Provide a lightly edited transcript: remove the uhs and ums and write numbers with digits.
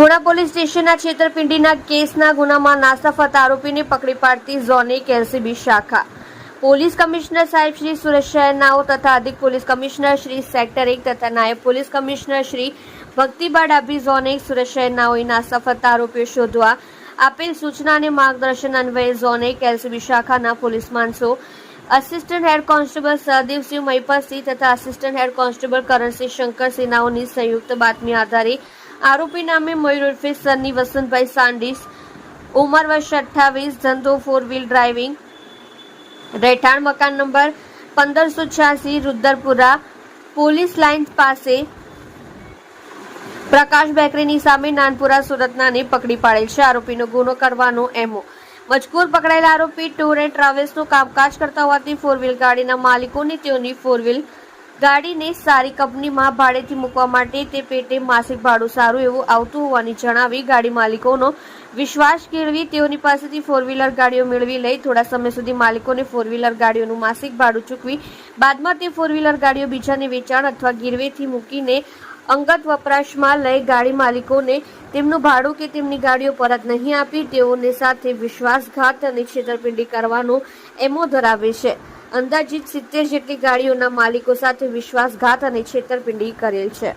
Puna police સ્ટેશનના છેતરપિંડીના કેસના ગુનામાં નાસ્તા ફરતા આરોપીને પકડી પાડતી ઝોન 1 એલસીબી શાખા. પોલીસ કમિશનર સાહેબ શ્રી સુરત શહેરનાઓ તથા અધિક પોલીસ કમિશનર શ્રી સેક્ટર 1 તથા નાયબ police commissioner Shri Bhaktiba Dabhi zone 1 Surat શહેરનાઓએ નાસ્તા ફરતા આરોપીઓ શોધવા આપેલ સૂચના અને માર્ગદર્શન અન્વયે ઝોન 1 એલસીબી શાખાના પોલીસ માણસો assistant head constable Sahdevsinh Mahipatsinh તથા assistant head constable Karansinh Shankarsinh નાઓની સંયુક્ત બાતમી આધારે આરોપી નામે મયુર ઉર્ફે સન્ની વસંતભાઈ સાંડીસ, ઉંમર વર્ષ 28, ધંધો 4 વ્હીલ ડ્રાઇવિંગ, રહેઠાણ મકાન નંબર 1586 રુદ્રપુરા પોલીસ લાઇન પાસે પ્રકાશ બેકરીની સામે નાનપુરા સુરતનાને પકડી પાડેલ છે. આરોપીનો ગુનો કરવાનો એમો. મજકૂર પકડાયેલા આરોપી ટૂર એન્ડ ટ્રાવેલ્સનું કામકાજ કરતા હોવાથી 4 વ્હીલ ગાડીના માલિકોને તેઓની 4 વ્હીલ ગાડીને સારી કંપનીમાં ભાડેથી મૂકવા માટે તે પેટે માસિક ભાડું સારું એવું આવતું હોવાની જણાવી ગાડી માલિકોનો વિશ્વાસ કેળવી તેઓની પાસેથી 4 વ્હીલર ગાડીઓ મેળવી લઈ થોડા સમય સુધી માલિકોને 4 વ્હીલર ગાડીઓનું માસિક ભાડું ચૂકવી બાદમાં તે 4 વ્હીલર ગાડીઓ બીજાને વેચાણ અથવા ગીરવેથી મૂકીને અંગત વપરાશમાં લઈ ગાડી માલિકોને તેમનું ભાડું કે તેમની ગાડીઓ પરત નહીં આપી તેઓને સાથે વિશ્વાસઘાત અને છેતરપિંડી કરવાનો એમો ધરાવે છે. અંદાજિત 70 જેટલી ગાડીઓના માલિકો સાથે વિશ્વાસઘાત અને છેતરપિંડી કરેલ છે.